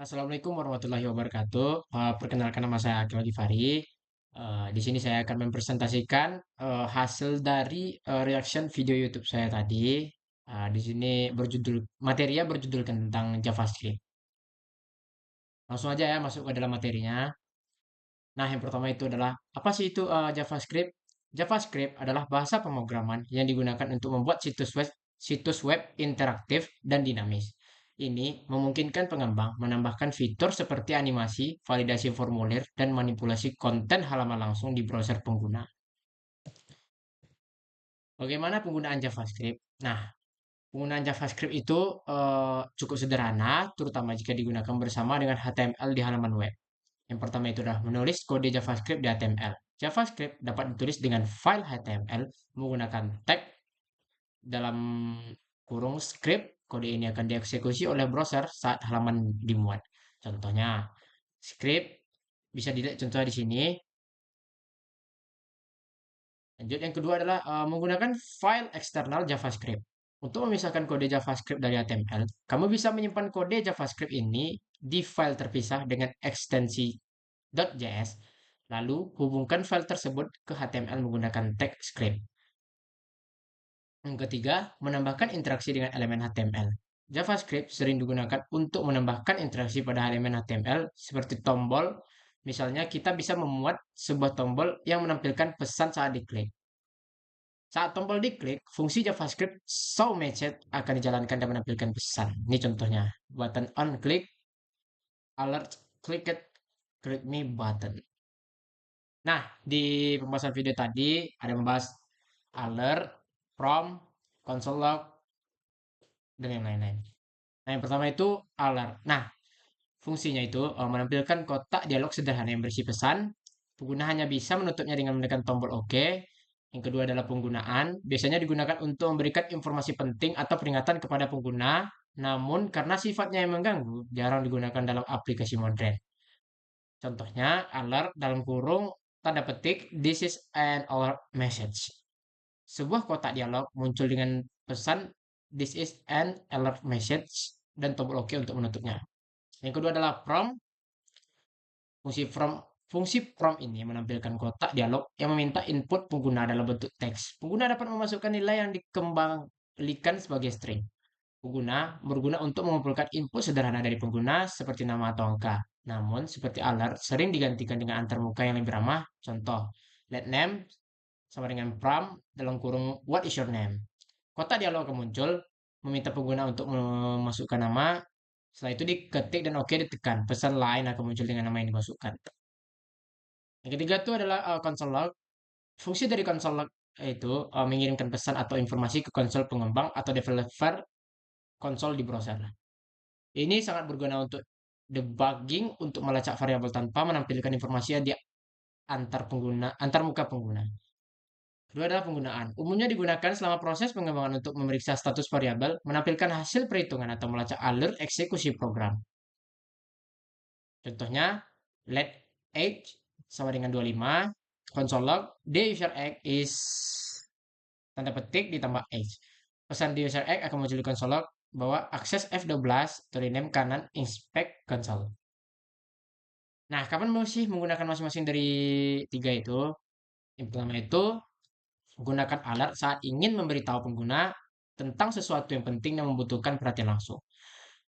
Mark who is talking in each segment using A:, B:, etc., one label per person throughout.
A: Assalamualaikum warahmatullahi wabarakatuh. Perkenalkan nama saya Akil Gifari. Di sini saya akan mempresentasikan hasil dari reaction video YouTube saya tadi. Di sini materinya berjudulkan tentang JavaScript. Langsung aja ya masuk ke dalam materinya. Nah, yang pertama itu adalah apa sih itu JavaScript? JavaScript adalah bahasa pemrograman yang digunakan untuk membuat situs web interaktif dan dinamis. Ini memungkinkan pengembang menambahkan fitur seperti animasi, validasi formulir, dan manipulasi konten halaman langsung di browser pengguna. Bagaimana penggunaan JavaScript? Nah, penggunaan JavaScript itu cukup sederhana, terutama jika digunakan bersama dengan HTML di halaman web. Yang pertama itu adalah menulis kode JavaScript di HTML. JavaScript dapat ditulis dengan file HTML menggunakan tag dalam kurung script. Kode ini akan dieksekusi oleh browser saat halaman dimuat. Contohnya, script bisa dilihat contoh di sini. Lanjut, yang kedua adalah menggunakan file eksternal JavaScript. Untuk memisahkan kode JavaScript dari HTML, kamu bisa menyimpan kode JavaScript ini di file terpisah dengan ekstensi .js, lalu hubungkan file tersebut ke HTML menggunakan tag script. Yang ketiga, menambahkan interaksi dengan elemen HTML. JavaScript sering digunakan untuk menambahkan interaksi pada elemen HTML seperti tombol. Misalnya, kita bisa memuat sebuah tombol yang menampilkan pesan saat diklik. Saat tombol diklik, fungsi JavaScript showMessage akan dijalankan dan menampilkan pesan. Ini contohnya, button on click, alert, click me button. Nah, di pembahasan video tadi ada membahas alert, prompt, console log, dan yang lain-lain. Nah, yang pertama itu alert. Nah, fungsinya itu menampilkan kotak dialog sederhana yang berisi pesan. Pengguna hanya bisa menutupnya dengan menekan tombol OK. Yang kedua adalah penggunaan. Biasanya digunakan untuk memberikan informasi penting atau peringatan kepada pengguna. Namun, karena sifatnya yang mengganggu, jarang digunakan dalam aplikasi modern. Contohnya, alert dalam kurung tanda petik, this is an alert message. Sebuah kotak dialog muncul dengan pesan this is an alert message dan tombol OK untuk menutupnya. Yang kedua adalah prompt. Fungsi prompt Fungsi prompt ini menampilkan kotak dialog yang meminta input pengguna dalam bentuk teks. Pengguna dapat memasukkan nilai yang dikembalikan sebagai string. Pengguna berguna untuk mengumpulkan input sederhana dari pengguna seperti nama atau angka. Namun, seperti alert, sering digantikan dengan antarmuka yang lebih ramah. Contoh, let name sama dengan prompt dalam kurung what is your name. Kotak dialog akan muncul, meminta pengguna untuk memasukkan nama. Setelah itu diketik dan OK ditekan. Pesan lain akan muncul dengan nama yang dimasukkan. Yang ketiga itu adalah console log. Fungsi dari console log itu mengirimkan pesan atau informasi ke konsol pengembang atau developer konsol di browser. Ini sangat berguna untuk debugging, untuk melacak variabel tanpa menampilkan informasi di antar muka pengguna. Kedua adalah penggunaan. Umumnya digunakan selama proses pengembangan untuk memeriksa status variabel, menampilkan hasil perhitungan atau melacak alur eksekusi program. Contohnya, let age sama dengan 25, console log, the user age is tanda petik ditambah age. Pesan the user age akan muncul di console log bahwa akses F12 to rename kanan inspect console. Nah, kapan sih menggunakan masing-masing dari tiga itu? Yang pertama itu gunakan alert saat ingin memberitahu pengguna tentang sesuatu yang penting dan membutuhkan perhatian langsung.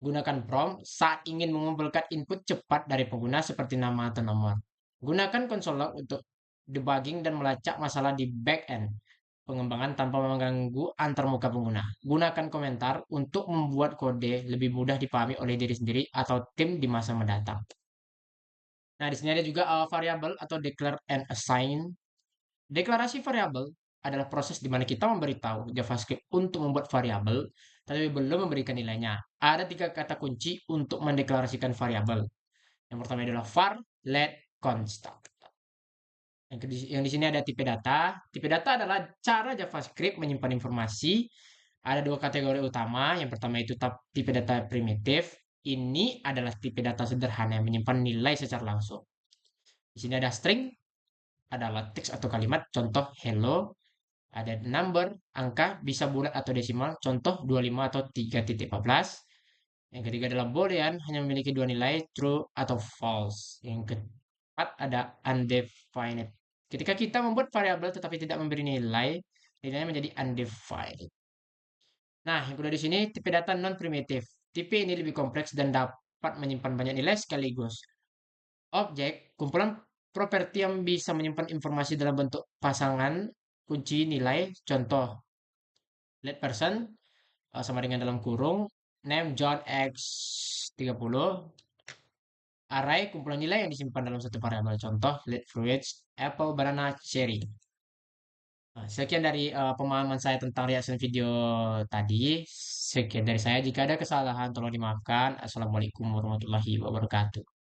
A: Gunakan prompt saat ingin mengumpulkan input cepat dari pengguna seperti nama atau nomor. Gunakan console log untuk debugging dan melacak masalah di back-end pengembangan tanpa mengganggu antarmuka pengguna. Gunakan komentar untuk membuat kode lebih mudah dipahami oleh diri sendiri atau tim di masa mendatang. Nah, di sini ada juga variabel atau declare and assign. Deklarasi variabel adalah proses di mana kita memberitahu JavaScript untuk membuat variabel, tapi belum memberikan nilainya. Ada tiga kata kunci untuk mendeklarasikan variabel. Yang pertama adalah var, let, constant. Yang di sini ada tipe data. Tipe data adalah cara JavaScript menyimpan informasi. Ada dua kategori utama. Yang pertama itu tipe data primitif. Ini adalah tipe data sederhana yang menyimpan nilai secara langsung. Di sini ada string, adalah teks atau kalimat, contoh hello. Ada number, angka, bisa bulat atau desimal, contoh 25 atau 3.14. Yang ketiga adalah boolean, hanya memiliki dua nilai, true atau false. Yang keempat ada undefined. Ketika kita membuat variabel tetapi tidak memberi nilai, nilainya menjadi undefined. Nah, yang kedua di sini tipe data non primitif. Tipe ini lebih kompleks dan dapat menyimpan banyak nilai sekaligus. Objek, kumpulan properti yang bisa menyimpan informasi dalam bentuk pasangan, kunci, nilai. Contoh, let person sama dengan dalam kurung name John X 30. Array, kumpulan nilai yang disimpan dalam satu variabel. Contoh, let fruits, apple, banana, cherry. Nah, sekian dari pemahaman saya tentang reaction video tadi. Sekian dari saya. Jika ada kesalahan, tolong dimaafkan. Assalamualaikum warahmatullahi wabarakatuh.